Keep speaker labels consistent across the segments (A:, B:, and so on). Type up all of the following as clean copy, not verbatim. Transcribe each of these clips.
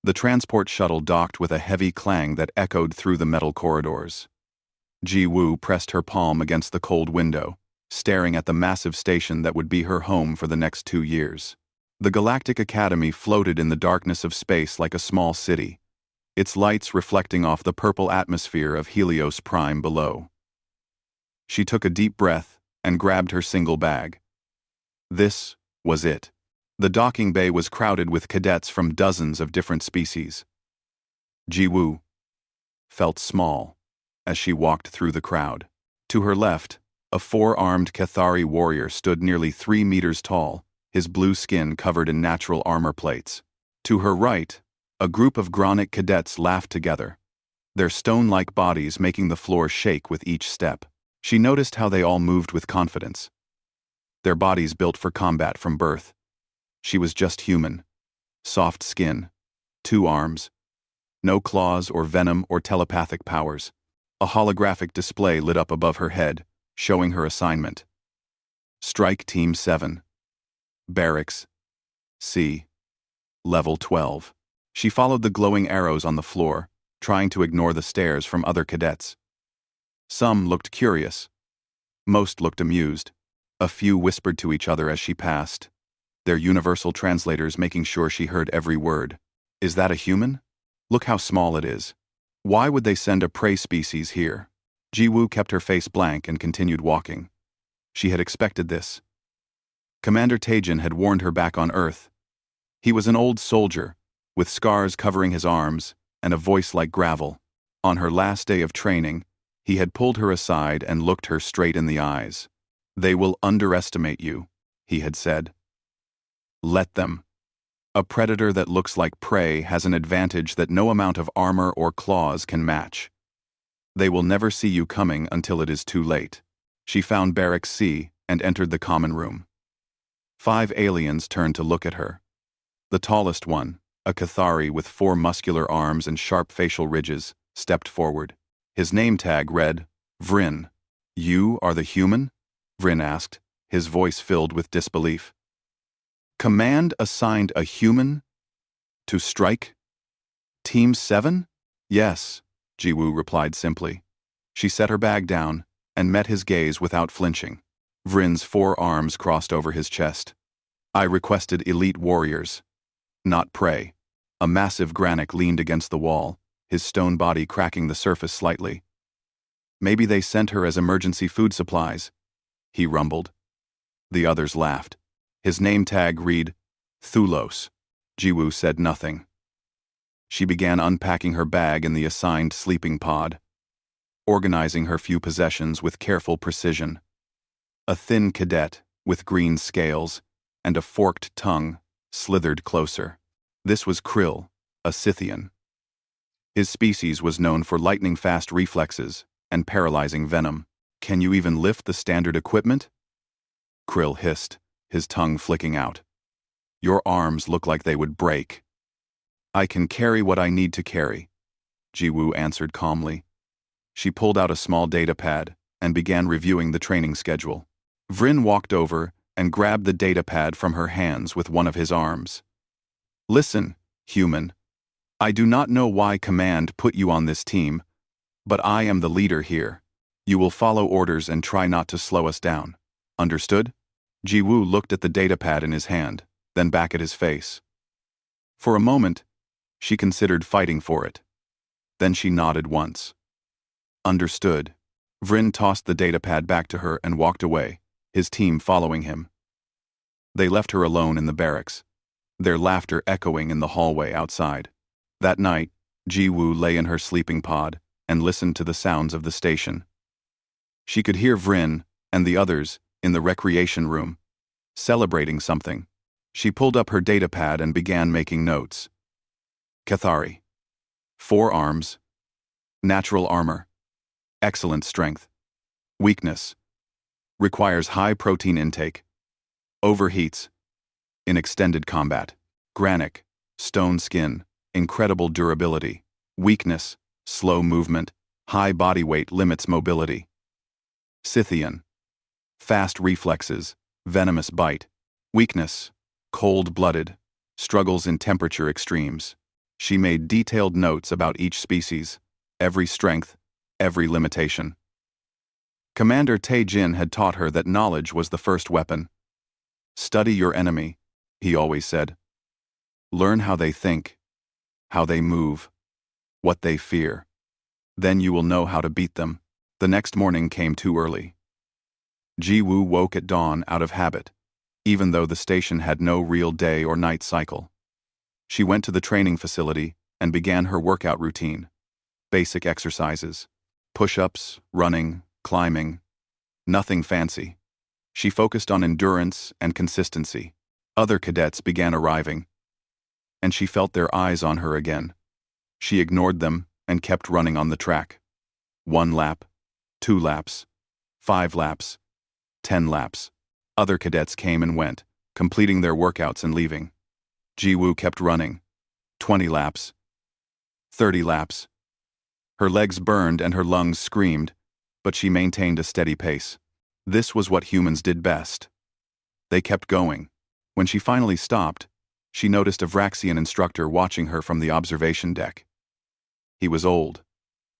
A: The transport shuttle docked with a heavy clang that echoed through the metal corridors. Ji-woo pressed her palm against the cold window, staring at the massive station that would be her home for the next 2 years. The Galactic Academy floated in the darkness of space like a small city, its lights reflecting off the purple atmosphere of Helios Prime below. She took a deep breath and grabbed her single bag. This was it. The docking bay was crowded with cadets from dozens of different species. Ji-woo felt small as she walked through the crowd. To her left, a 4-armed Cathari warrior stood nearly 3 meters tall, his blue skin covered in natural armor plates. To her right, a group of Gronic cadets laughed together, their stone-like bodies making the floor shake with each step. She noticed how they all moved with confidence. Their bodies built for combat from birth. She was just human. Soft skin, 2 arms, no claws or venom or telepathic powers. A holographic display lit up above her head, showing her assignment. Strike Team 7. Barracks. C. Level 12. She followed the glowing arrows on the floor, trying to ignore the stares from other cadets. Some looked curious. Most looked amused. A few whispered to each other as she passed, their universal translators making sure she heard every word. Is that a human? Look how small it is. Why would they send a prey species here? Ji-woo kept her face blank and continued walking. She had expected this. Commander Taejin had warned her back on Earth. He was an old soldier, with scars covering his arms and a voice like gravel. On her last day of training, he had pulled her aside and looked her straight in the eyes. They will underestimate you, he had said. Let them. A predator that looks like prey has an advantage that no amount of armor or claws can match. They will never see you coming until it is too late. She found Barracks C and entered the common room. 5 aliens turned to look at her. The tallest one, a Cathari with 4 muscular arms and sharp facial ridges, stepped forward. His name tag read, Vryn. You are the human? Vryn asked, his voice filled with disbelief. Command assigned a human to strike? Team 7? Yes, Ji-woo replied simply. She set her bag down and met his gaze without flinching. Vryn's 4 arms crossed over his chest. I requested elite warriors, not prey. A massive Granic leaned against the wall, his stone body cracking the surface slightly. Maybe they sent her as emergency food supplies, he rumbled. The others laughed. His name tag read, Thulos. Ji-woo said nothing. She began unpacking her bag in the assigned sleeping pod, organizing her few possessions with careful precision. A thin cadet, with green scales, and a forked tongue, slithered closer. This was Krill, a Scythian. His species was known for lightning-fast reflexes and paralyzing venom. Can you even lift the standard equipment? Krill hissed, his tongue flicking out. Your arms look like they would break. I can carry what I need to carry, Ji-woo answered calmly. She pulled out a small datapad and began reviewing the training schedule. Vryn walked over and grabbed the datapad from her hands with one of his arms. Listen, human. I do not know why Command put you on this team, but I am the leader here. You will follow orders and try not to slow us down. Understood? Ji-woo looked at the datapad in his hand, then back at his face. For a moment, she considered fighting for it. Then she nodded once. Understood. Vryn tossed the datapad back to her and walked away, his team following him. They left her alone in the barracks, their laughter echoing in the hallway outside. That night, Ji-woo lay in her sleeping pod and listened to the sounds of the station. She could hear Vryn and the others in the recreation room, celebrating something. She pulled up her datapad and began making notes. Cathari. 4 arms. Natural armor. Excellent strength. Weakness. Requires high protein intake. Overheats. In extended combat. Granic. Stone skin. Incredible durability. Weakness. Slow movement. High body weight limits mobility. Scythian. Fast reflexes. Venomous bite. Weakness. Cold-blooded. Struggles in temperature extremes. She made detailed notes about each species, every strength, every limitation. Commander Tae-jin had taught her that knowledge was the first weapon. Study your enemy, he always said. Learn how they think, how they move, what they fear. Then you will know how to beat them. The next morning came too early. Ji-woo woke at dawn out of habit, even though the station had no real day or night cycle. She went to the training facility and began her workout routine. Basic exercises, push-ups, running, climbing. Nothing fancy. She focused on endurance and consistency. Other cadets began arriving, and she felt their eyes on her again. She ignored them and kept running on the track. 1 lap, 2 laps, 5 laps, 10 laps. Other cadets came and went, completing their workouts and leaving. Ji-woo kept running. 20 laps, 30 laps. Her legs burned and her lungs screamed, but she maintained a steady pace. This was what humans did best. They kept going. When she finally stopped, she noticed a Vraxian instructor watching her from the observation deck. He was old,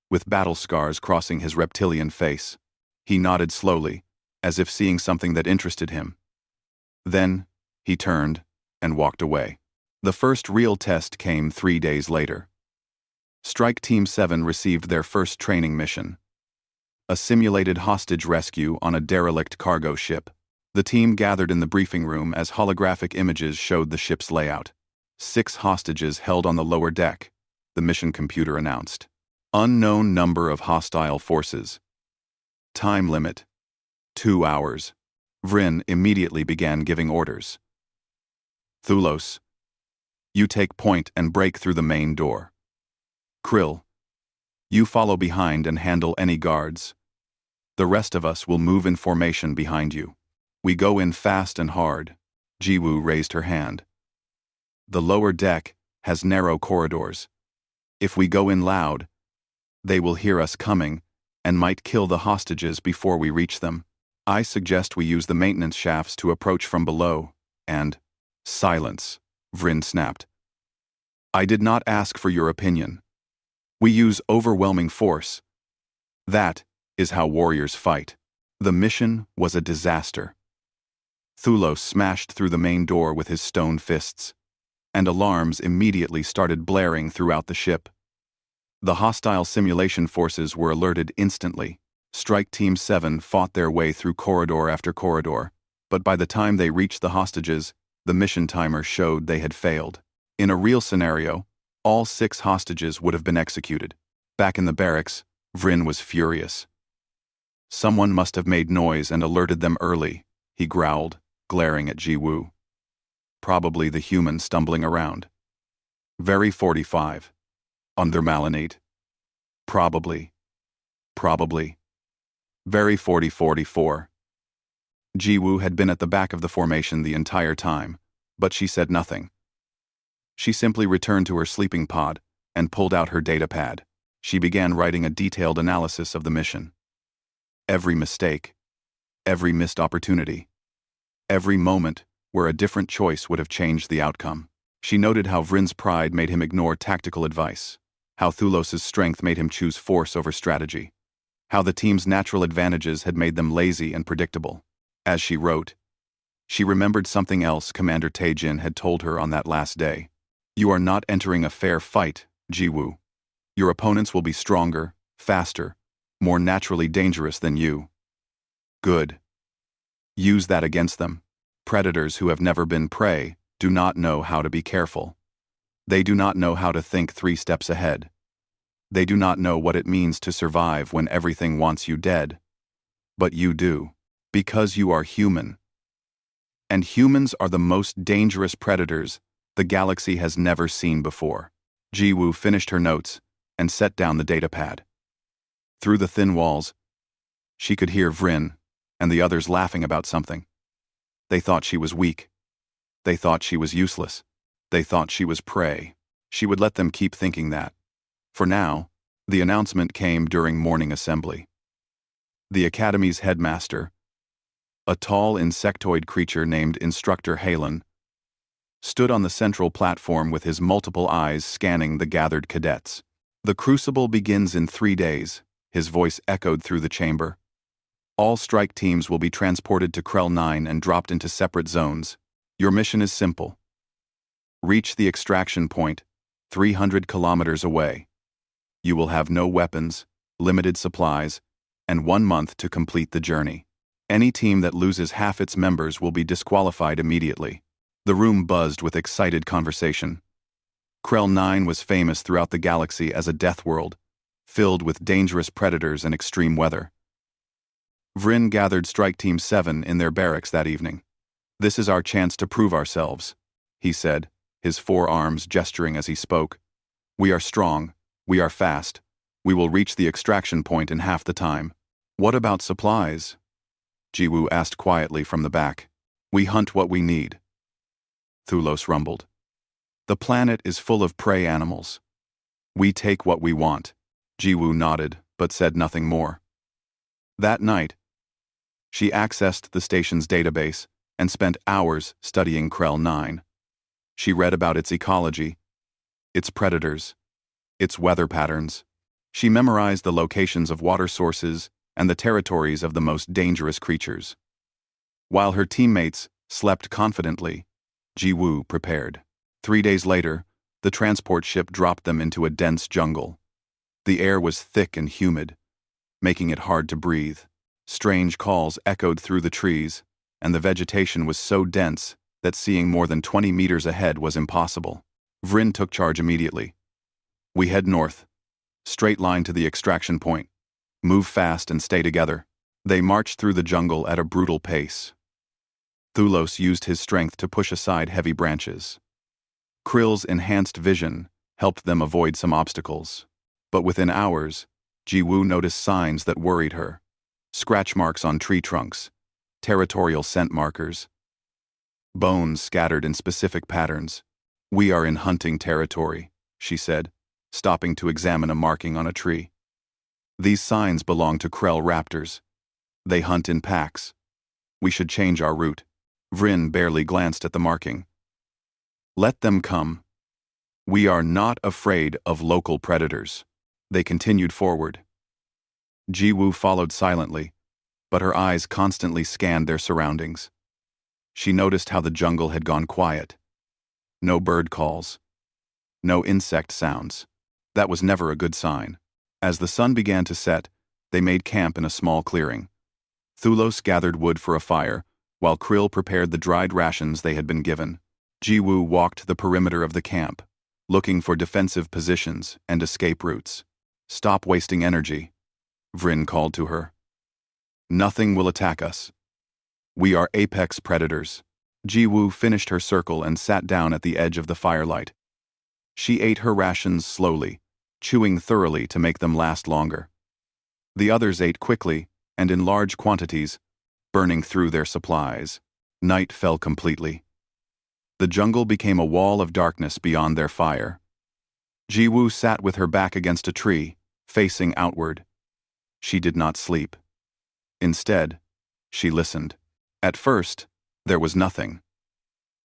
A: with battle scars crossing his reptilian face. He nodded slowly, as if seeing something that interested him. Then, he turned and walked away. The first real test came 3 days later. Strike Team 7 received their first training mission. A simulated hostage rescue on a derelict cargo ship. The team gathered in the briefing room as holographic images showed the ship's layout. 6 hostages held on the lower deck, the mission computer announced. Unknown number of hostile forces. Time limit: 2 hours. Vryn immediately began giving orders. Thulos, you take point and break through the main door. Krill, you follow behind and handle any guards. The rest of us will move in formation behind you. We go in fast and hard. Ji-woo raised her hand. The lower deck has narrow corridors. If we go in loud, they will hear us coming and might kill the hostages before we reach them. I suggest we use the maintenance shafts to approach from below, and— Silence, Vryn snapped. I did not ask for your opinion. We use overwhelming force. That is how warriors fight. The mission was a disaster. Thulos smashed through the main door with his stone fists, and alarms immediately started blaring throughout the ship. The hostile simulation forces were alerted instantly. Strike Team 7 fought their way through corridor after corridor, but by the time they reached the hostages, the mission timer showed they had failed. In a real scenario, all 6 hostages would have been executed. Back in the barracks, Vryn was furious. Someone must have made noise and alerted them early, he growled, glaring at Ji-woo. Probably the human stumbling around. Very 45. Undermalinate. Probably. Very 40-44. Ji-woo had been at the back of the formation the entire time, but she said nothing. She simply returned to her sleeping pod and pulled out her data pad. She began writing a detailed analysis of the mission. Every mistake, every missed opportunity, every moment where a different choice would have changed the outcome. She noted how Vryn's pride made him ignore tactical advice, how Thulos's strength made him choose force over strategy, how the team's natural advantages had made them lazy and predictable. As she wrote, she remembered something else Commander Tae-jin had told her on that last day. You are not entering a fair fight, Ji-woo. Your opponents will be stronger, faster, more naturally dangerous than you. Good. Use that against them. Predators who have never been prey do not know how to be careful. They do not know how to think 3 steps ahead. They do not know what it means to survive when everything wants you dead. But you do, because you are human. And humans are the most dangerous predators the galaxy has never seen before. Ji-woo finished her notes and set down the data pad. Through the thin walls, she could hear Vryn and the others laughing about something. They thought she was weak. They thought she was useless. They thought she was prey. She would let them keep thinking that. For now, the announcement came during morning assembly. The Academy's headmaster, a tall insectoid creature named Instructor Halen, stood on the central platform with his multiple eyes scanning the gathered cadets. "The crucible begins in 3 days," his voice echoed through the chamber. "All strike teams will be transported to Krell 9 and dropped into separate zones. Your mission is simple. Reach the extraction point, 300 kilometers away. You will have no weapons, limited supplies, and 1 month to complete the journey. Any team that loses half its members will be disqualified immediately." The room buzzed with excited conversation. Krell 9 was famous throughout the galaxy as a death world, filled with dangerous predators and extreme weather. Vryn gathered Strike Team 7 in their barracks that evening. "This is our chance to prove ourselves," he said, his forearms gesturing as he spoke. "We are strong, we are fast, we will reach the extraction point in half the time." "What about supplies?" Jiwoo asked quietly from the back. "We hunt what we need," Thulos rumbled. "The planet is full of prey animals. We take what we want." Jiwoo nodded, but said nothing more. That night, she accessed the station's database and spent hours studying Krell 9. She read about its ecology, its predators, its weather patterns. She memorized the locations of water sources and the territories of the most dangerous creatures. While her teammates slept confidently, Jiwoo prepared. 3 days later, the transport ship dropped them into a dense jungle. The air was thick and humid, making it hard to breathe. Strange calls echoed through the trees, and the vegetation was so dense that seeing more than 20 meters ahead was impossible. Vryn took charge immediately. "We head north. Straight line to the extraction point. Move fast and stay together." They marched through the jungle at a brutal pace. Thulos used his strength to push aside heavy branches. Krill's enhanced vision helped them avoid some obstacles. But within hours, Jiwoo noticed signs that worried her. Scratch marks on tree trunks, territorial scent markers, bones scattered in specific patterns. "We are in hunting territory," she said, stopping to examine a marking on a tree. "These signs belong to Krell raptors. They hunt in packs. We should change our route." Vryn barely glanced at the marking. "Let them come. We are not afraid of local predators." They continued forward. Jiwoo followed silently, but her eyes constantly scanned their surroundings. She noticed how the jungle had gone quiet. No bird calls. No insect sounds. That was never a good sign. As the sun began to set, they made camp in a small clearing. Thulos gathered wood for a fire, while Krill prepared the dried rations they had been given. Jiwoo walked the perimeter of the camp, looking for defensive positions and escape routes. "Stop wasting energy," Vryn called to her. "Nothing will attack us. We are apex predators." Jiwoo finished her circle and sat down at the edge of the firelight. She ate her rations slowly, chewing thoroughly to make them last longer. The others ate quickly and in large quantities, burning through their supplies. Night fell completely. The jungle became a wall of darkness beyond their fire. Jiwoo sat with her back against a tree, facing outward. She did not sleep. Instead, she listened. At first, there was nothing.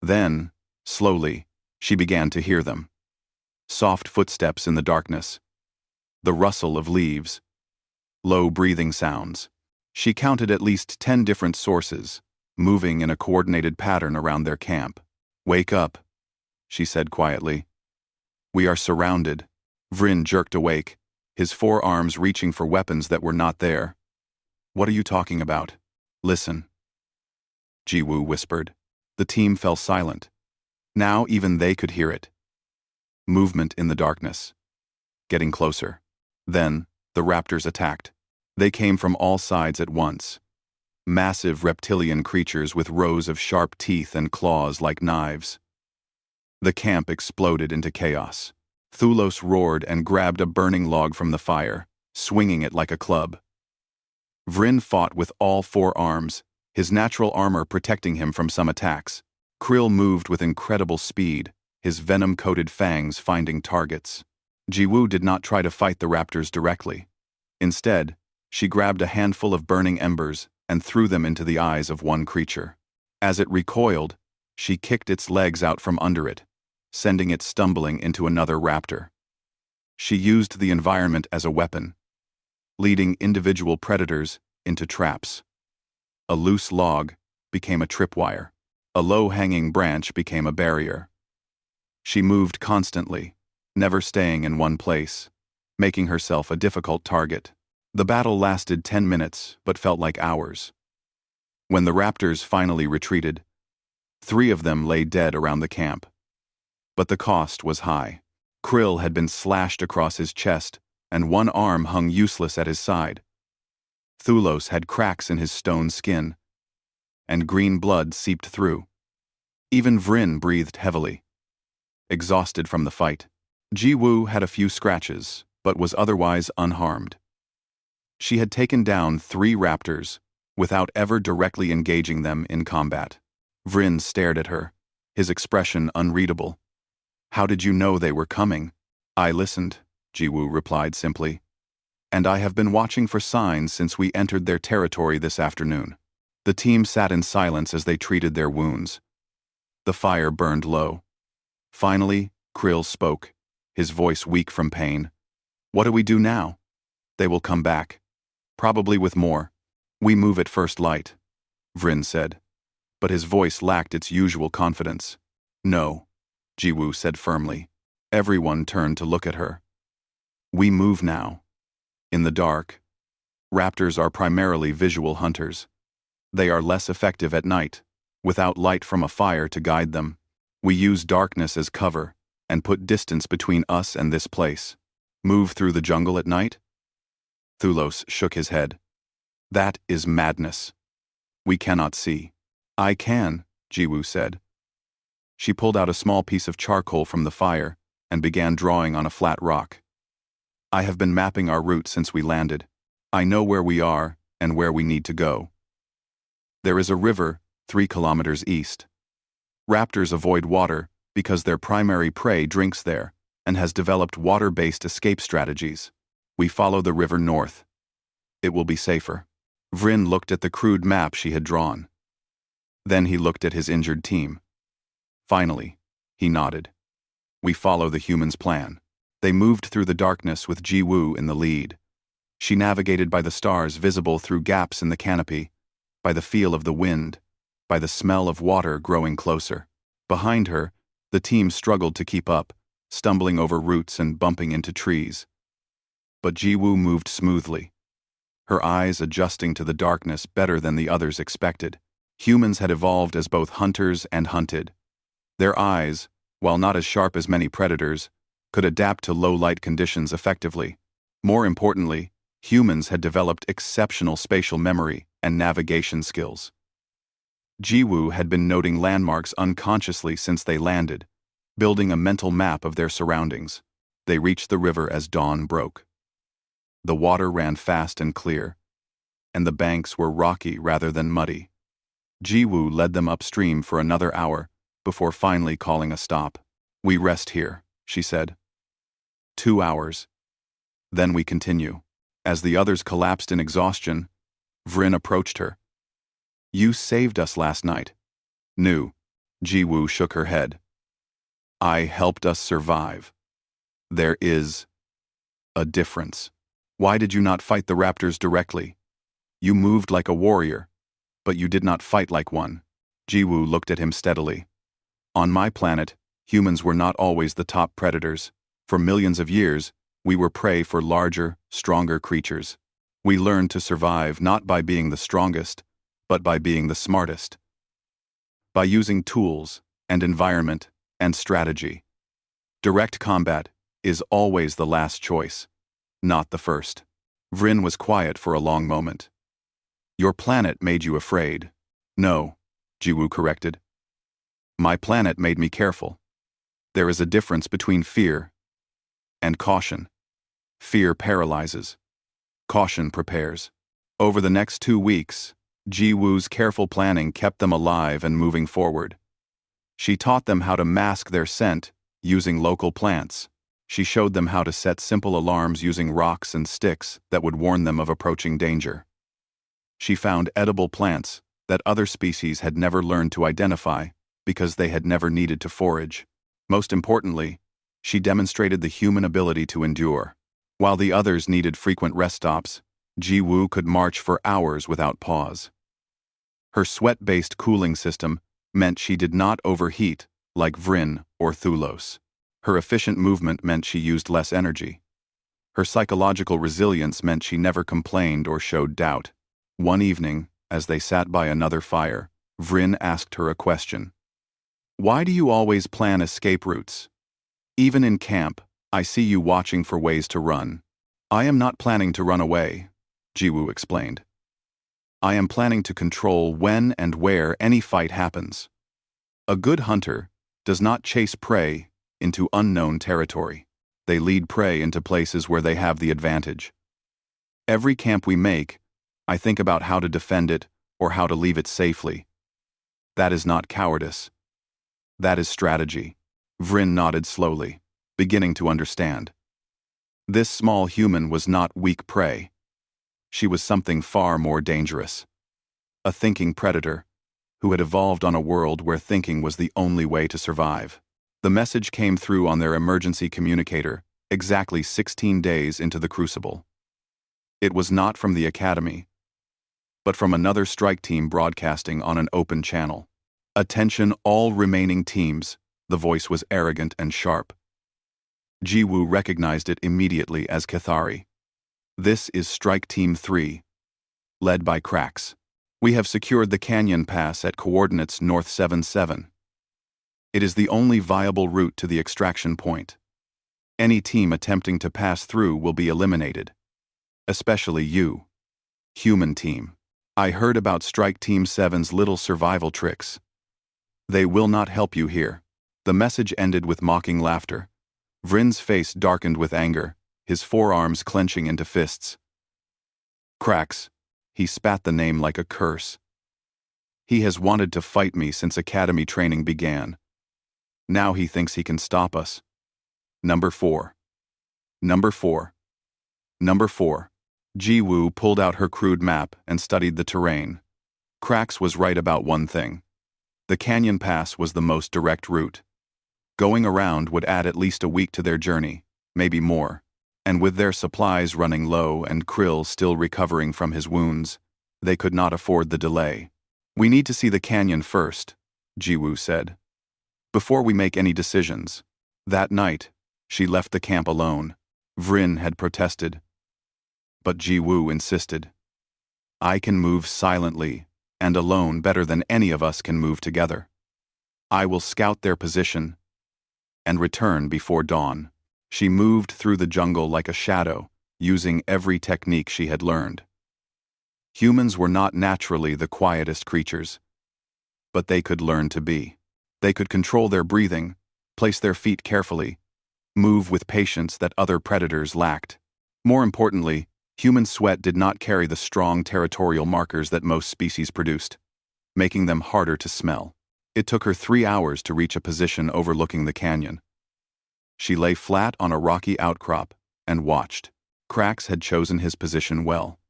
A: Then, slowly, she began to hear them. Soft footsteps in the darkness. The rustle of leaves. Low breathing sounds. She counted at least 10 different sources, moving in a coordinated pattern around their camp. "Wake up," she said quietly. "We are surrounded." Vryn jerked awake, his forearms reaching for weapons that were not there. "What are you talking about?" "Listen," Jiwoo whispered. The team fell silent. Now even they could hear it. Movement in the darkness. Getting closer. Then, the raptors attacked. They came from all sides at once. Massive reptilian creatures with rows of sharp teeth and claws like knives. The camp exploded into chaos. Thulos roared and grabbed a burning log from the fire, swinging it like a club. Vryn fought with all 4 arms, his natural armor protecting him from some attacks. Krill moved with incredible speed, his venom-coated fangs finding targets. Jiwoo did not try to fight the raptors directly. Instead, she grabbed a handful of burning embers and threw them into the eyes of one creature. As it recoiled, She kicked its legs out from under it, sending it stumbling into another raptor. She used the environment as a weapon, leading individual predators into traps. A loose log became a tripwire. A low-hanging branch became a barrier. She moved constantly, never staying in one place, making herself a difficult target. The battle lasted 10 minutes, but felt like hours. When the raptors finally retreated, 3 of them lay dead around the camp. But the cost was high. Krill had been slashed across his chest, and one arm hung useless at his side. Thulos had cracks in his stone skin, and green blood seeped through. Even Vryn breathed heavily, exhausted from the fight. Ji-Woo had a few scratches, but was otherwise unharmed. She had taken down 3 raptors without ever directly engaging them in combat. Vryn stared at her, his expression unreadable. "How did you know they were coming?" "I listened," Ji-Woo replied simply. "And I have been watching for signs since we entered their territory this afternoon." The team sat in silence as they treated their wounds. The fire burned low. Finally, Krill spoke, his voice weak from pain. "What do we do now?" "They will come back. Probably with more. We move at first light," Vryn said. But his voice lacked its usual confidence. "No," Ji-Woo said firmly. Everyone turned to look at her. "We move now. In the dark. Raptors are primarily visual hunters. They are less effective at night, without light from a fire to guide them. We use darkness as cover, and put distance between us and this place. Move through the jungle at night?" Thulos shook his head. "That is madness. We cannot see." "I can," Ji-Woo said. She pulled out a small piece of charcoal from the fire and began drawing on a flat rock. "I have been mapping our route since we landed. I know where we are and where we need to go. There is a river 3 kilometers east. Raptors avoid water because their primary prey drinks there and has developed water-based escape strategies. We follow the river north. It will be safer." Vryn looked at the crude map she had drawn. Then he looked at his injured team. Finally, he nodded. "We follow the humans' plan." They moved through the darkness with Ji-Woo in the lead. She navigated by the stars visible through gaps in the canopy, by the feel of the wind, by the smell of water growing closer. Behind her, the team struggled to keep up, stumbling over roots and bumping into trees. But Ji-Woo moved smoothly, her eyes adjusting to the darkness better than the others expected. Humans had evolved as both hunters and hunted. Their eyes, while not as sharp as many predators, could adapt to low-light conditions effectively. More importantly, humans had developed exceptional spatial memory and navigation skills. Ji-Woo had been noting landmarks unconsciously since they landed, building a mental map of their surroundings. They reached the river as dawn broke. The water ran fast and clear, and the banks were rocky rather than muddy. Ji-Woo led them upstream for another hour before finally calling a stop. "We rest here," she said. 2 hours. Then we continue. As the others collapsed in exhaustion, Vryn approached her. "You saved us last night." "No," Ji-Woo shook her head. "I helped us survive. There is a difference. Why did you not fight the raptors directly? You moved like a warrior, but you did not fight like one." Ji-Woo looked at him steadily. "On my planet, humans were not always the top predators. For millions of years, we were prey for larger, stronger creatures. We learned to survive not by being the strongest, but by being the smartest. By using tools, and environment, and strategy. Direct combat is always the last choice, not the first." Vryn was quiet for a long moment. "Your planet made you afraid." "No," Ji-Woo corrected. "My planet made me careful. There is a difference between fear and caution. Fear paralyzes. Caution prepares." Over the next 2 weeks, Ji-Woo's careful planning kept them alive and moving forward. She taught them how to mask their scent using local plants. She showed them how to set simple alarms using rocks and sticks that would warn them of approaching danger. She found edible plants that other species had never learned to identify because they had never needed to forage. Most importantly, she demonstrated the human ability to endure. While the others needed frequent rest stops, Ji-woo could march for hours without pause. Her sweat-based cooling system meant she did not overheat like Vryn or Thulos. Her efficient movement meant she used less energy. Her psychological resilience meant she never complained or showed doubt. One evening, as they sat by another fire, Vryn asked her a question. "Why do you always plan escape routes? Even in camp, I see you watching for ways to run." "I am not planning to run away," Ji-woo explained. "I am planning to control when and where any fight happens. A good hunter does not chase prey into unknown territory. They lead prey into places where they have the advantage. Every camp we make, I think about how to defend it or how to leave it safely. That is not cowardice. That is strategy." Vryn nodded slowly, beginning to understand. This small human was not weak prey. She was something far more dangerous. A thinking predator, who had evolved on a world where thinking was the only way to survive. The message came through on their emergency communicator exactly 16 days into the crucible. It was not from the academy, but from another strike team broadcasting on an open channel. "Attention all remaining teams," the voice was arrogant and sharp. Ji-woo recognized it immediately as Cathari. "This is Strike Team 3, led by Cracks. We have secured the canyon pass at coordinates North 77. It is the only viable route to the extraction point. Any team attempting to pass through will be eliminated. Especially you, human team. I heard about Strike Team 7's little survival tricks. They will not help you here." The message ended with mocking laughter. Vryn's face darkened with anger, his forearms clenching into fists. "Cracks," he spat the name like a curse. "He has wanted to fight me since academy training began. Now he thinks he can stop us. Number 4. Number 4. Number 4. Ji-woo pulled out her crude map and studied the terrain. Cracks was right about one thing. The canyon pass was the most direct route. Going around would add at least a week to their journey, maybe more. And with their supplies running low and Krill still recovering from his wounds, they could not afford the delay. "We need to see the canyon first," Ji-woo said, "before we make any decisions." That night, she left the camp alone. Vryn had protested, but Ji-woo insisted. "I can move silently and alone better than any of us can move together. I will scout their position and return before dawn." She moved through the jungle like a shadow, using every technique she had learned. Humans were not naturally the quietest creatures, but they could learn to be. They could control their breathing, place their feet carefully, move with patience that other predators lacked. More importantly, human sweat did not carry the strong territorial markers that most species produced, making them harder to smell. It took her 3 hours to reach a position overlooking the canyon. She lay flat on a rocky outcrop and watched. Cracks had chosen his position well.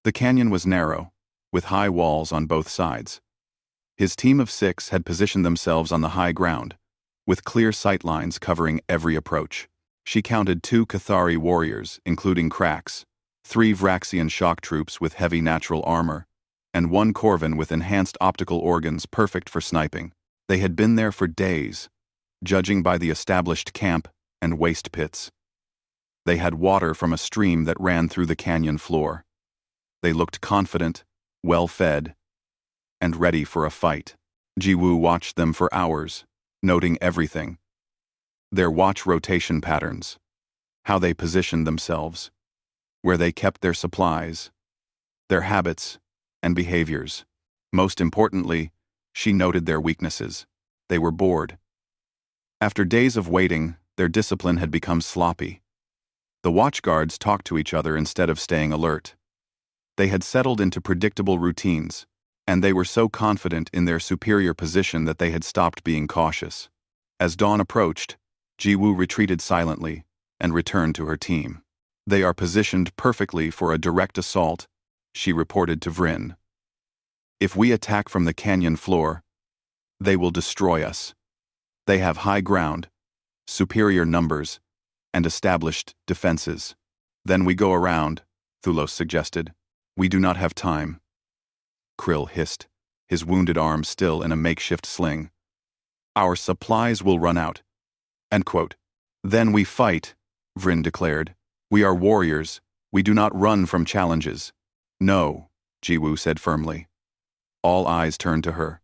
A: The canyon was narrow, with high walls on both sides. His team of 6 had positioned themselves on the high ground, with clear sightlines covering every approach. She counted 2 Cathari warriors, including Cracks, 3 Vraxian shock troops with heavy natural armor, and 1 Corvin with enhanced optical organs perfect for sniping. They had been there for days, judging by the established camp and waste pits. They had water from a stream that ran through the canyon floor. They looked confident, well-fed, and ready for a fight. Ji-woo watched them for hours, noting everything. Their watch rotation patterns, how they positioned themselves, where they kept their supplies, their habits and behaviors. Most importantly, she noted their weaknesses. They were bored. After days of waiting, their discipline had become sloppy. The watchguards talked to each other instead of staying alert. They had settled into predictable routines, and they were so confident in their superior position that they had stopped being cautious. As dawn approached, Ji-woo retreated silently and returned to her team. "They are positioned perfectly for a direct assault," she reported to Vryn. "If we attack from the canyon floor, They will destroy us. They have high ground, superior numbers, and established defenses. Then we go around, Thulos suggested. We do not have time. Krill hissed, his wounded arm still in a makeshift sling. Our supplies will run out. End quote. Then we fight, Vryn declared. We are warriors. We do not run from challenges. No, Jiwoo said firmly. All eyes turned to her.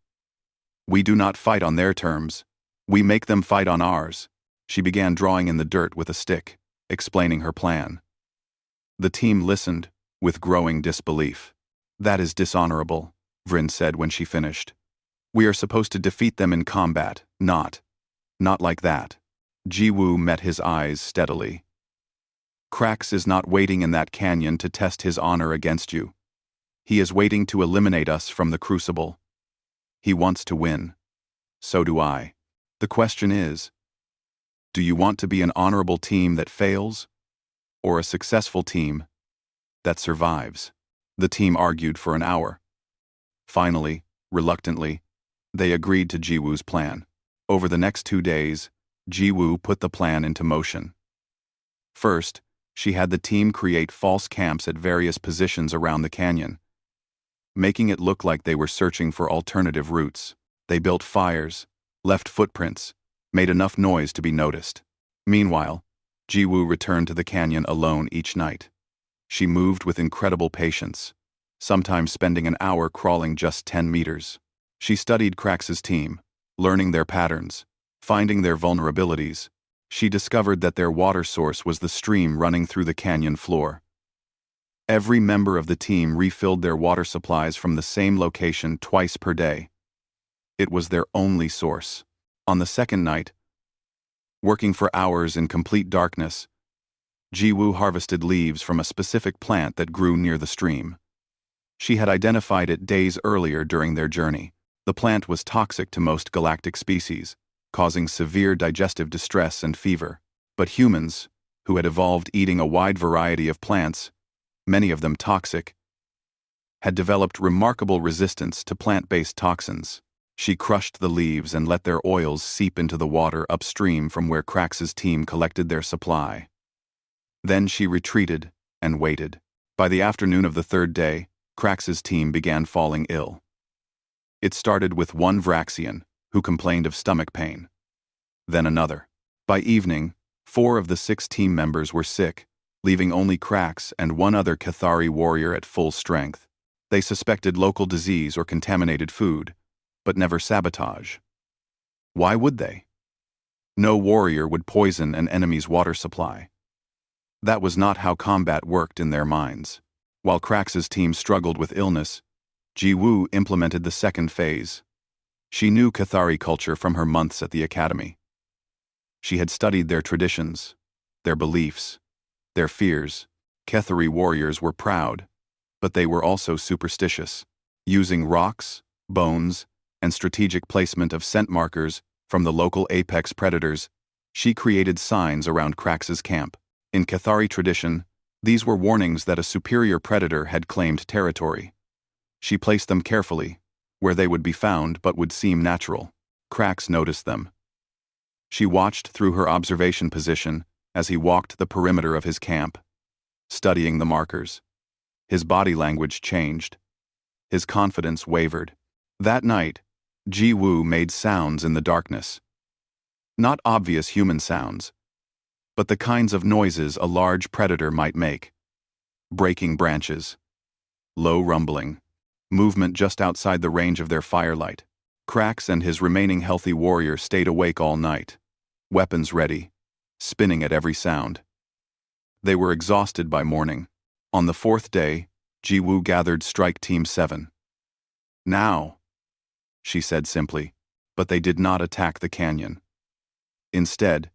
A: We do not fight on their terms. We make them fight on ours. She began drawing in the dirt with a stick, explaining her plan. The team listened, with growing disbelief. That is dishonorable, Vryn said when she finished. We are supposed to defeat them in combat, not like that. Jiwoo met his eyes steadily. Krax is not waiting in that canyon to test his honor against you. He is waiting to eliminate us from the crucible. He wants to win. So do I. The question is, do you want to be an honorable team that fails, or a successful team that survives? The team argued for an hour. Finally, reluctantly, they agreed to Jiwoo's plan. Over the next 2 days, Jiwoo put the plan into motion. First, she had the team create false camps at various positions around the canyon, making it look like they were searching for alternative routes. They built fires, left footprints, made enough noise to be noticed. Meanwhile, Jiwoo returned to the canyon alone each night. She moved with incredible patience, sometimes spending an hour crawling just 10 meters. She studied Krax's team, learning their patterns, finding their vulnerabilities. She discovered that their water source was the stream running through the canyon floor. Every member of the team refilled their water supplies from the same location twice per day. It was their only source. On the second night, working for hours in complete darkness, Jiwoo harvested leaves from a specific plant that grew near the stream. She had identified it days earlier during their journey. The plant was toxic to most galactic species, causing severe digestive distress and fever. But humans, who had evolved eating a wide variety of plants, many of them toxic, had developed remarkable resistance to plant-based toxins. She crushed the leaves and let their oils seep into the water upstream from where Krax's team collected their supply. Then she retreated and waited. By the afternoon of the third day, Krax's team began falling ill. It started with one Vraxian, who complained of stomach pain. Then another. By evening, 4 of the 6 team members were sick, leaving only Krax and one other Cathari warrior at full strength. They suspected local disease or contaminated food, but never sabotage. Why would they? No warrior would poison an enemy's water supply. That was not how combat worked in their minds. While Krax's team struggled with illness, Jiwoo implemented the second phase. She knew Cathari culture from her months at the academy. She had studied their traditions, their beliefs, their fears. Cathari warriors were proud, but they were also superstitious. Using rocks, bones, and strategic placement of scent markers from the local apex predators, she created signs around Krax's camp. In Cathari tradition, these were warnings that a superior predator had claimed territory. She placed them carefully, where they would be found but would seem natural. Krax noticed them. She watched through her observation position as he walked the perimeter of his camp, studying the markers. His body language changed. His confidence wavered. That night, Jiwoo made sounds in the darkness. Not obvious human sounds, but the kinds of noises a large predator might make. Breaking branches, low rumbling, movement just outside the range of their firelight. Krax and his remaining healthy warrior stayed awake all night, weapons ready, spinning at every sound. They were exhausted by morning. On the 4th day, Jiwoo gathered Strike Team 7. Now, she said simply, but they did not attack the canyon. Instead,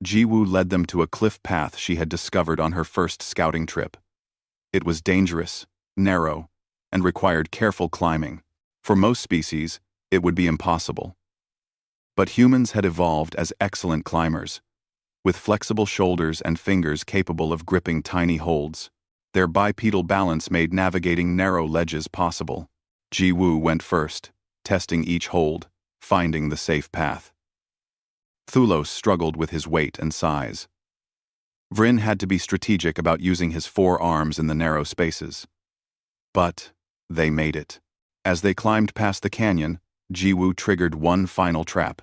A: Jiwoo led them to a cliff path she had discovered on her first scouting trip. It was dangerous, narrow, and required careful climbing. For most species, it would be impossible. But humans had evolved as excellent climbers, with flexible shoulders and fingers capable of gripping tiny holds. Their bipedal balance made navigating narrow ledges possible. Jiwoo went first, testing each hold, finding the safe path. Thulos struggled with his weight and size. Vryn had to be strategic about using his 4 arms in the narrow spaces. But they made it. As they climbed past the canyon, Jiwoo triggered one final trap.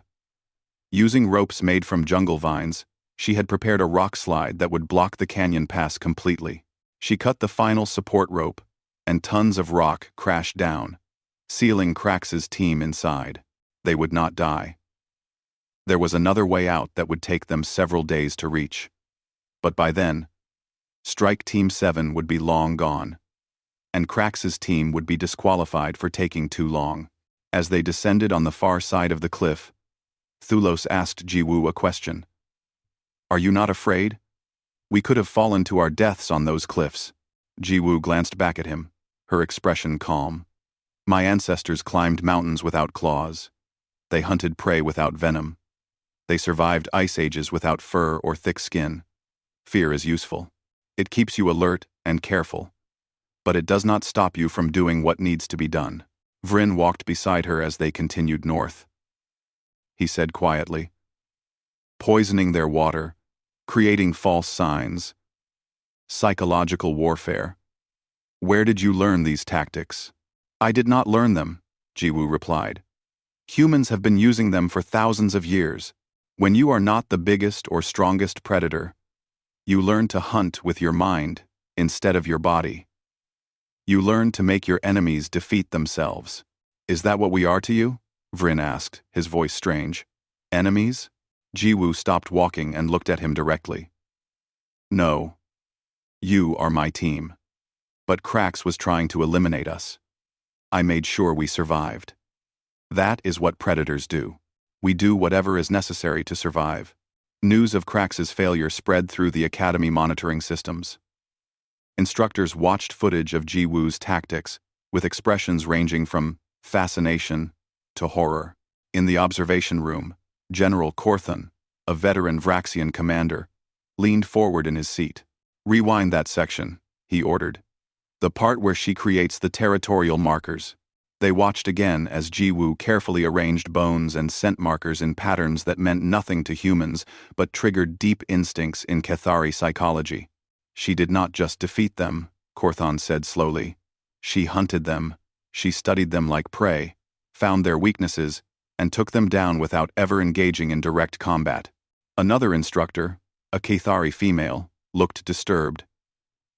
A: Using ropes made from jungle vines, she had prepared a rock slide that would block the canyon pass completely. She cut the final support rope, and tons of rock crashed down, sealing Krax's team inside. They would not die. There was another way out that would take them several days to reach. But by then, Strike Team 7 would be long gone, and Krax's team would be disqualified for taking too long. As they descended on the far side of the cliff, Thulos asked Jiwoo a question. "Are you not afraid? We could have fallen to our deaths on those cliffs." Jiwoo glanced back at him, her expression calm. "My ancestors climbed mountains without claws. They hunted prey without venom. They survived ice ages without fur or thick skin. Fear is useful. It keeps you alert and careful. But it does not stop you from doing what needs to be done." Vryn walked beside her as they continued north. He said quietly, "Poisoning their water, creating false signs, psychological warfare. Where did you learn these tactics?" "I did not learn them," Jiwoo replied. "Humans have been using them for thousands of years. When you are not the biggest or strongest predator, you learn to hunt with your mind instead of your body. You learn to make your enemies defeat themselves." "Is that what we are to you?" Vryn asked, his voice strange. "Enemies?" Jiwoo stopped walking and looked at him directly. "No. You are my team. But Krax was trying to eliminate us. I made sure we survived. That is what predators do. We do whatever is necessary to survive." News of Krax's failure spread through the Academy monitoring systems. Instructors watched footage of Jiwoo's tactics, with expressions ranging from fascination to horror. In the observation room, General Korthon, a veteran Vraxian commander, leaned forward in his seat. "Rewind that section," he ordered. "The part where she creates the territorial markers." They watched again as Jiwoo carefully arranged bones and scent markers in patterns that meant nothing to humans but triggered deep instincts in Cathari psychology. "She did not just defeat them," Korthon said slowly. "She hunted them. She studied them like prey, found their weaknesses, and took them down without ever engaging in direct combat." Another instructor, a Cathari female, looked disturbed.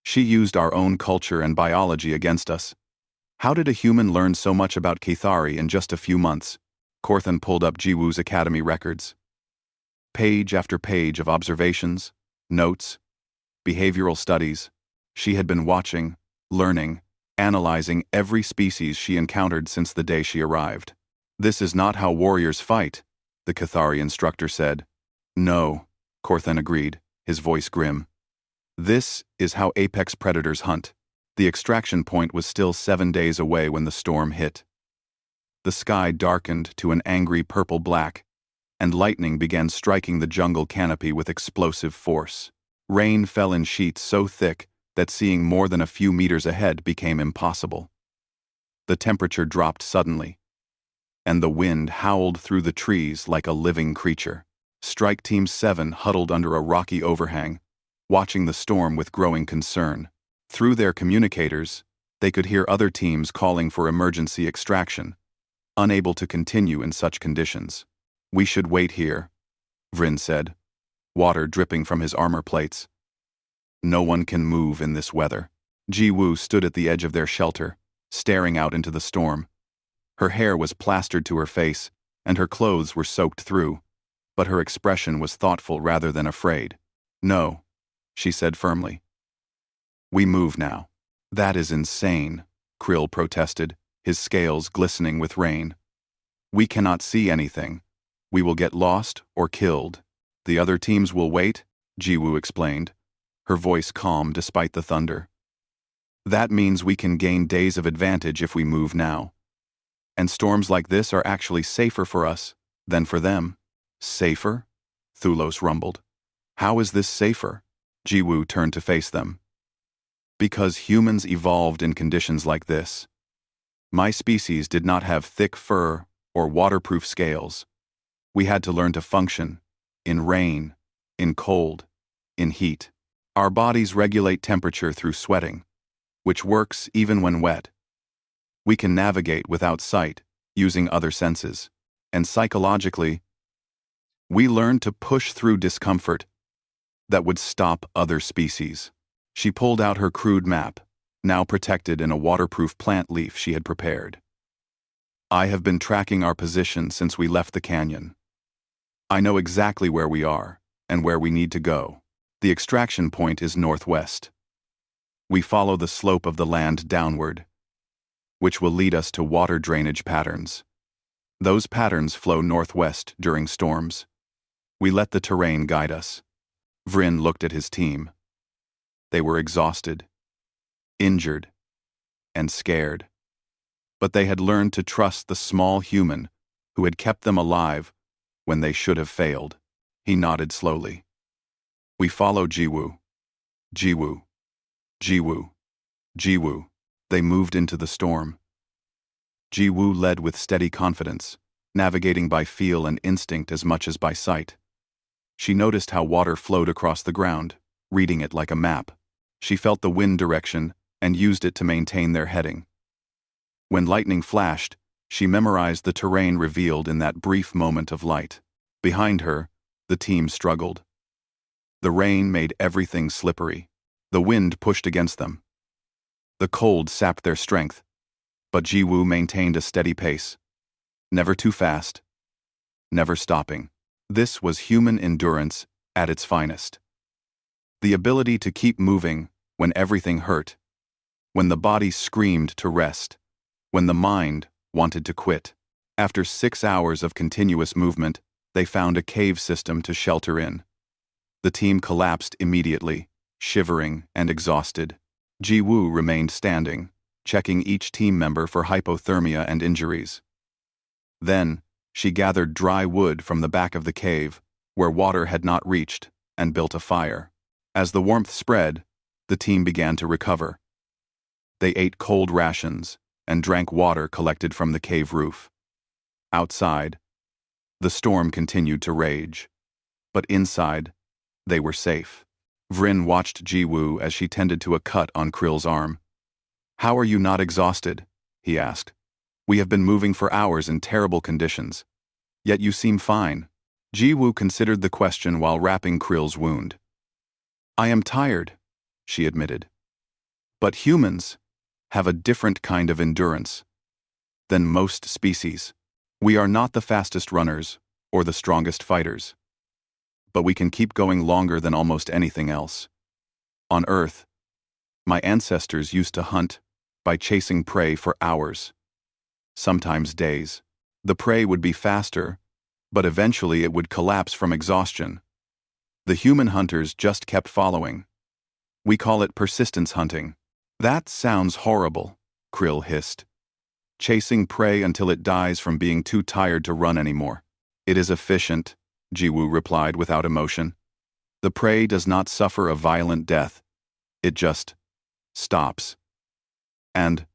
A: "She used our own culture and biology against us. How did a human learn so much about Cathari in just a few months?" Korthon pulled up Jiwoo's academy records. Page after page of observations, notes, behavioral studies. She had been watching, learning, analyzing every species she encountered since the day she arrived. "This is not how warriors fight," the Cathari instructor said. "No," Korthon agreed, his voice grim. "This is how apex predators hunt." The extraction point was still 7 days away when the storm hit. The sky darkened to an angry purple-black, and lightning began striking the jungle canopy with explosive force. Rain fell in sheets so thick that seeing more than a few meters ahead became impossible. The temperature dropped suddenly, and the wind howled through the trees like a living creature. Strike Team 7 huddled under a rocky overhang, watching the storm with growing concern. Through their communicators, they could hear other teams calling for emergency extraction, unable to continue in such conditions. "We should wait here," Vryn said, water dripping from his armor plates. "No one can move in this weather." Jiwoo stood at the edge of their shelter, staring out into the storm. Her hair was plastered to her face, and her clothes were soaked through, but her expression was thoughtful rather than afraid. "No," she said firmly. "We move now." "That is insane," Krill protested, his scales glistening with rain. "We cannot see anything. We will get lost or killed." "The other teams will wait," Jiwoo explained, her voice calm despite the thunder. "That means we can gain days of advantage if we move now. And storms like this are actually safer for us than for them." "Safer?" Thulos rumbled. "How is this safer?" Jiwoo turned to face them. "Because humans evolved in conditions like this. My species did not have thick fur or waterproof scales. We had to learn to function in rain, in cold, in heat. Our bodies regulate temperature through sweating, which works even when wet. We can navigate without sight, using other senses. And psychologically, we learn to push through discomfort that would stop other species. She pulled out her crude map, now protected in a waterproof plant leaf she had prepared. I have been tracking our position since we left the canyon. I know exactly where we are and where we need to go. The extraction point is northwest. We follow the slope of the land downward, which will lead us to water drainage patterns. Those patterns flow northwest during storms. We let the terrain guide us. Vryn looked at his team. They were exhausted, injured, and scared. But they had learned to trust the small human who had kept them alive when they should have failed. He nodded slowly. We follow Jiwoo. Jiwoo. Jiwoo. Jiwoo. They moved into the storm. Jiwoo led with steady confidence, navigating by feel and instinct as much as by sight. She noticed how water flowed across the ground, reading it like a map. She felt the wind direction and used it to maintain their heading. When lightning flashed, she memorized the terrain revealed in that brief moment of light. Behind her, the team struggled. The rain made everything slippery. The wind pushed against them. The cold sapped their strength, but Jiwoo maintained a steady pace. Never too fast, never stopping. This was human endurance at its finest. The ability to keep moving when everything hurt, when the body screamed to rest, when the mind wanted to quit. After 6 hours of continuous movement, they found a cave system to shelter in. The team collapsed immediately, shivering and exhausted. Jiwoo remained standing, checking each team member for hypothermia and injuries. Then, she gathered dry wood from the back of the cave, where water had not reached, and built a fire. As the warmth spread, the team began to recover. They ate cold rations and drank water collected from the cave roof. Outside, the storm continued to rage. But inside, they were safe. Vryn watched Jiwoo as she tended to a cut on Krill's arm. "How are you not exhausted?" he asked. "We have been moving for hours in terrible conditions. Yet you seem fine." Jiwoo considered the question while wrapping Krill's wound. "I am tired," she admitted. "But humans have a different kind of endurance than most species. We are not the fastest runners or the strongest fighters. But we can keep going longer than almost anything else. On Earth, my ancestors used to hunt by chasing prey for hours, sometimes days. The prey would be faster, but eventually it would collapse from exhaustion. The human hunters just kept following. We call it persistence hunting." "That sounds horrible," Krill hissed. "Chasing prey until it dies from being too tired to run anymore." "It is efficient," Jiwoo replied without emotion. "The prey does not suffer a violent death. It just stops. And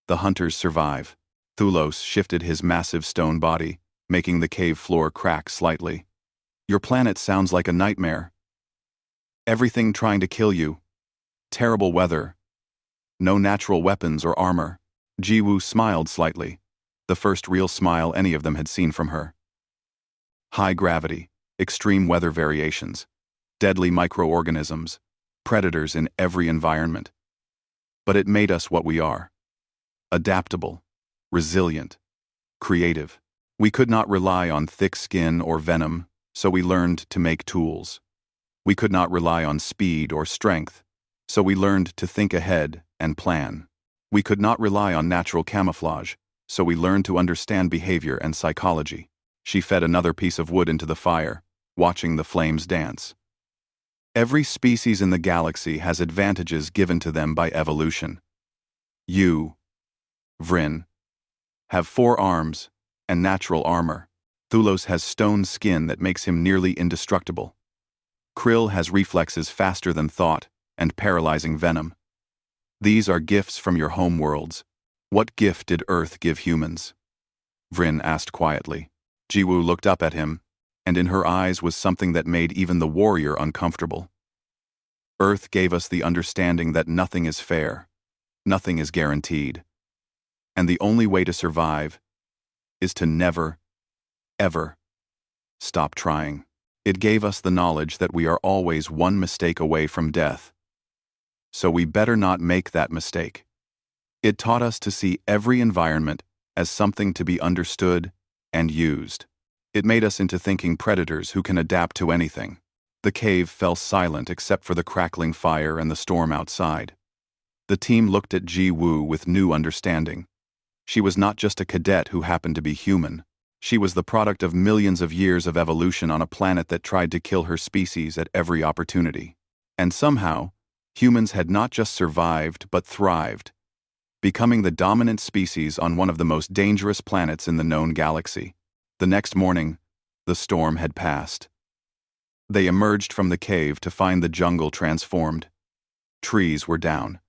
A: the hunters survive." Thulos shifted his massive stone body, making the cave floor crack slightly. "Your planet sounds like a nightmare. Everything trying to kill you. Terrible weather. No natural weapons or armor." Jiwoo smiled slightly, the first real smile any of them had seen from her. "High gravity, extreme weather variations, deadly microorganisms, predators in every environment. But it made us what we are. Adaptable, resilient, creative. We could not rely on thick skin or venom, so we learned to make tools. We could not rely on speed or strength, so we learned to think ahead and plan. We could not rely on natural camouflage, so we learned to understand behavior and psychology." She fed another piece of wood into the fire, watching the flames dance. "Every species in the galaxy has advantages given to them by evolution. You, Vryn, have 4 arms and natural armor. Thulos has stone skin that makes him nearly indestructible. Krill has reflexes faster than thought and paralyzing venom. These are gifts from your home worlds. What gift did Earth give humans?" Vryn asked quietly. Jiwoo looked up at him, and in her eyes was something that made even the warrior uncomfortable. Earth gave us the understanding that nothing is fair, nothing is guaranteed, and the only way to survive is to never, ever stop trying. It gave us the knowledge that we are always one mistake away from death. So we better not make that mistake. It taught us to see every environment as something to be understood and used. It made us into thinking predators who can adapt to anything. The cave fell silent except for the crackling fire and the storm outside. The team looked at Jiwoo with new understanding. She was not just a cadet who happened to be human. She was the product of millions of years of evolution on a planet that tried to kill her species at every opportunity. And somehow, humans had not just survived but thrived, becoming the dominant species on one of the most dangerous planets in the known galaxy. The next morning, the storm had passed. They emerged from the cave to find the jungle transformed. Trees were down.